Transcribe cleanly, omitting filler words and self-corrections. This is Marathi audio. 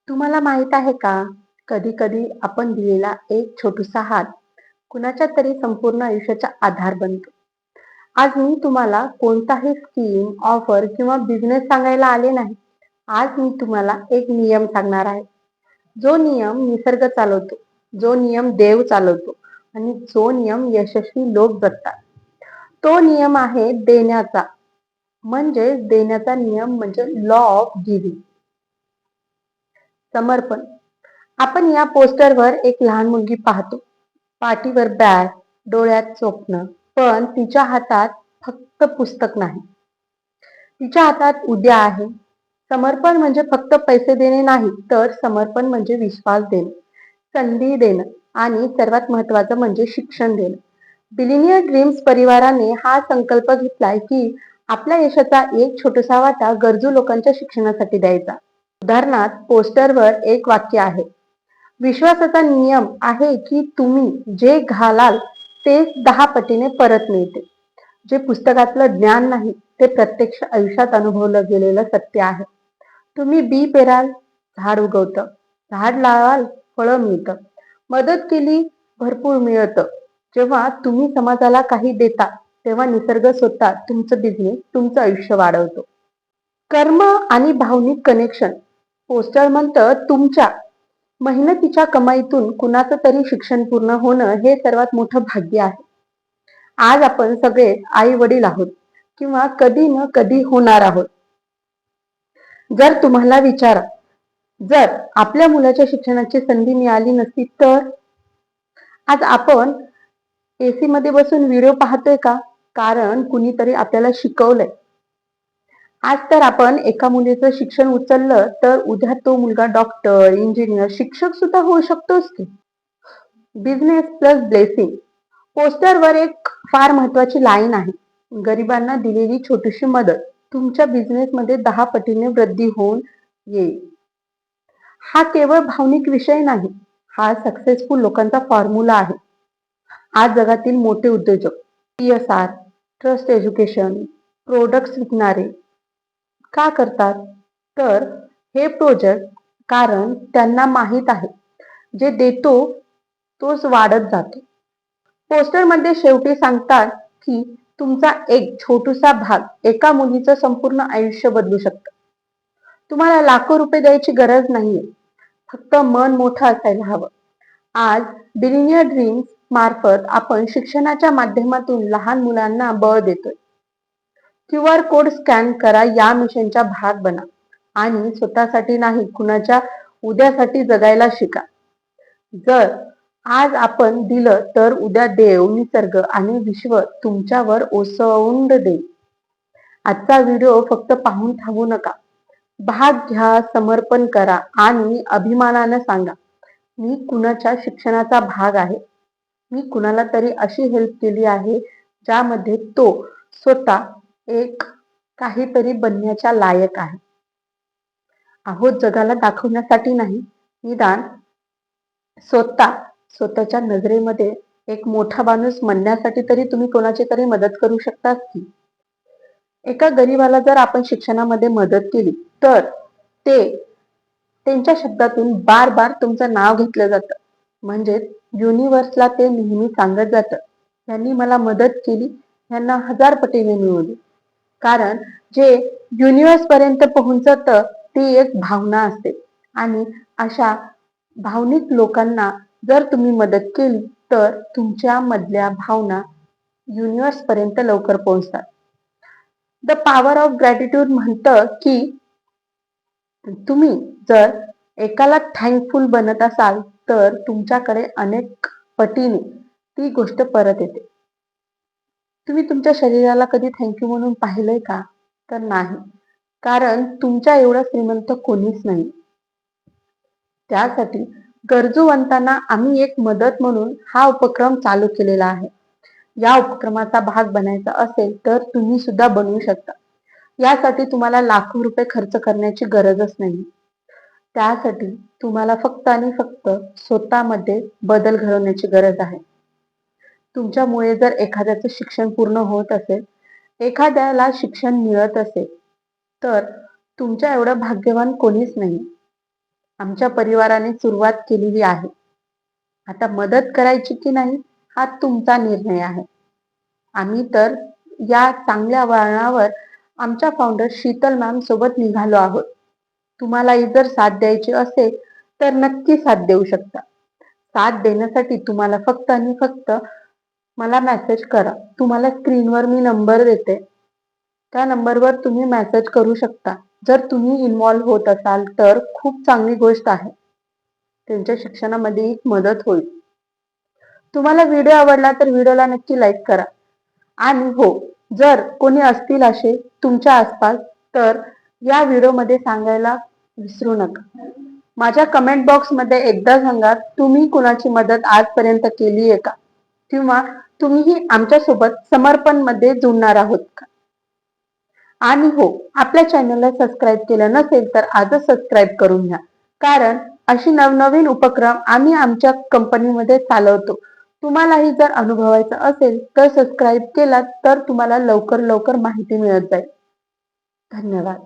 तुम्हाला माहित आहे का? कधी-कधी आपण दिलेला एक छोटूसा हात कुणाच्या तरी संपूर्ण आयुष्याचा आधार बनतो. आज मी तुम्हाला कोणताही स्कीम, ऑफर किंवा बिझनेस सांगायला आले नाही. आज मी तुम्हाला एक नियम सांगणार आहे. जो नियम निसर्ग चालवतो, जो नियम देव चालवतो आणि जो नियम यशस्वी लोक जगतात. तो नियम आहे देण्याचा. देण्याचा नियम म्हणजे लॉ ऑफ गिव्हिंग. समर्पण. आपण या पोस्टरवर एक लहान मुलगी पाहतो. पाठीवर बॅग, डोळ्यात स्वप्न, पण तिच्या हातात फक्त पुस्तक नाही. तिच्या हातात उद्या आहे. समर्पण म्हणजे फक्त पैसे देणे नाही, तर समर्पण म्हणजे विश्वास देणे, संधी देणं आणि सर्वात महत्वाचं म्हणजे शिक्षण देणं. बिलिनियर ड्रीम्स परिवाराने हा संकल्प घेतलाय की आपल्या यशाचा एक छोटासा वाटा गरजू लोकांच्या शिक्षणासाठी द्यायचा. उदाहरणार्थ पोस्टरवर एक वाक्य आहे. विश्वासाचा नियम आहे की तुम्ही जे घालाल तेच 10 पटीने परत मिळते. जे पुस्तकातलं ज्ञान नाही, ते प्रत्यक्ष आयुष्यात अनुभवलं गेलेलं सत्य आहे. तुम्ही बी पेराल, झाड उगवतं. झाड लावाल, फळं मिळतं. मदत केली, भरपूर मिळतं. जेव्हा तुम्ही समाजाला काही देता, तेव्हा निसर्ग स्वतः तुमचं बिझनेस, तुमचं आयुष्य वाढवतो. कर्म आणि भावनिक कनेक्शन. पोस्टर म्हणतं तुमच्या मेहनतीच्या कमाईतून कुणाचं तरी शिक्षण पूर्ण होणं हे सर्वात मोठं भाग्य आहे. आज आपण सगळे आई वडील आहोत किंवा कधी न कधी होणार आहोत. जर तुम्हाला विचारा, जर आपल्या मुलाच्या शिक्षणाची संधी मिळाली नसती तर? आज आपण एसी मध्ये बसून व्हिडिओ पाहतोय का? कारण कुणीतरी आपल्याला शिकवलंय. आज तर आपण एका मुलीचं शिक्षण उचललं तर उद्या तो मुलगा डॉक्टर, इंजिनियर, शिक्षक सुद्धा होऊ शकतोच की. Business plus blessing. पोस्टरवर एक फार महत्वाची लाईन आहे. गरिबांना दिलेली छोटीशी मदत तुमच्या बिझनेसमध्ये 10 पटीने वृद्धी होऊन येईल. हा केवळ भावनिक विषय नाही, हा सक्सेसफुल लोकांचा फॉर्म्युला आहे. आज जगातील मोठे उद्योजक, CSR, ट्रस्ट एज्युकेशन, प्रोडक्ट्स विकणारे का करतात? तर हे प्रोजेक्ट कारण त्यांना माहीत आहे, जे देतो तोच वाढत जातो. पोस्टरमध्ये शेवटी सांगतात की तुमचा एक छोटूसा भाग एका मुलीचं संपूर्ण आयुष्य बदलू शकतं. तुम्हाला लाखो रुपये द्यायची गरज नाहीये, फक्त मन मोठं असायला हवं. आज बिलिनियर ड्रीम्स मार्फत आपण शिक्षणाच्या माध्यमातून लहान मुलांना बळ देतोय. QR कोड स्कॅन करा, या मिशनचा भाग बना आणि स्वतःसाठी नाही, कुणाच्या उद्यासाठी जगायला शिका. जर आज आपण दिलं तर उद्या देव, निसर्ग आणि विश्व तुमच्यावर ओसंड देईल. आजचा व्हिडिओ फक्त पाहून थांबू नका. भाग घ्या, समर्पण करा आणि अभिमानानं सांगा, मी कुणाच्या शिक्षणाचा भाग आहे. मी कुणाला तरी अशी हेल्प केली आहे ज्यामध्ये तो स्वतः एक काहीतरी बनण्याच्या लायक आहे. आहोत जगाला दाखवण्यासाठी नाही, निदान स्वतःच्या नजरेमध्ये एक मोठा माणूस म्हणण्यासाठी तरी तुम्ही कोणाची तरी मदत करू शकतात की. एका गरीबाला जर आपण शिक्षणामध्ये मदत केली तर ते त्यांच्या शब्दातून बार बार तुमचं नाव घेतलं जातं. म्हणजे युनिव्हर्सला ते नेहमी सांगत जातं, यांनी मला मदत केली, यांना 1000 पटीने मिळवली. कारण जे युनिव्हर्स पर्यंत पोहोचत ती एक भावना असते आणि अशा भावनिक लोकांना जर तुम्ही मदत केली तर तुमच्या मधल्या भावना युनिव्हर्स पर्यंत लवकर पोहोचतात. द पॉवर ऑफ ग्रॅटिट्यूड म्हणतं की तुम्ही जर एकाला थँकफुल बनत असाल तर तुमच्याकडे अनेक पटीने ती गोष्ट परत येते. तुम्ही तुमच्या शरीराला कधी थँक्यू म्हणून पाहिलंय का? तर नाही. कारण तुमच्या एवढं श्रीमंत कोणीच नाही. त्यासाठी गरजूवंतांना आम्ही एक मदत म्हणून हा उपक्रम चालू केलेला आहे. या उपक्रमाचा भाग बनायचा असेल तर तुम्ही सुद्धा बनवू शकता. यासाठी तुम्हाला लाखो रुपये खर्च करण्याची गरजच नाही. त्यासाठी तुम्हाला फक्त आणि फक्त स्वतःमध्ये बदल घडवण्याची गरज आहे. तुमच्यामुळे जर एखाद्याचं शिक्षण पूर्ण होत असेल, एखाद्याला शिक्षण मिळत असेल, तर तुमच्या एवढं भाग्यवान कोणीच नाही. आमच्या परिवाराने सुरुवात केलेली आहे. आता मदत करायची की नाही हा तुमचा निर्णय आहे. आम्ही तर या चांगल्या वळणावर आमच्या फाउंडर शीतल मॅम सोबत निघालो आहोत. तुम्हालाही जर साथ द्यायची असेल तर नक्की साथ देऊ शकता. साथ देण्यासाठी तुम्हाला फक्त आणि फक्त मला मेसेज करा. तुम्हाला स्क्रीनवर मी नंबर देते. त्या नंबरवर तुम्ही मेसेज करू शकता. जर तुम्ही इन्व्हॉल्व होत असाल तर खूप चांगली गोष्ट आहे. त्यांच्या शिक्षणामध्ये एक मदत होईल. तुम्हाला व्हिडिओ आवडला तर व्हिडिओला नक्की लाईक करा. आणि हो, जर कोणी असतील असे तुमच्या आसपास तर या व्हिडिओमध्ये सांगायला विसरू नका. माझ्या कमेंट बॉक्समध्ये एकदा सांगा तुम्ही कुणाची मदत आजपर्यंत केली आहे का? किंवा तुम्हीही आमच्यासोबत समर्पणमध्ये जुळणार आहोत का? आणि हो, आपल्या चॅनलला सबस्क्राईब केलं नसेल तर आजच सबस्क्राईब करून घ्या. कारण अशी नवनवीन उपक्रम आम्ही आमच्या कंपनीमध्ये चालवतो. तुम्हालाही जर अनुभवायचं असेल तर सबस्क्राईब केलात तर तुम्हाला लवकर माहिती मिळत जाईल. धन्यवाद.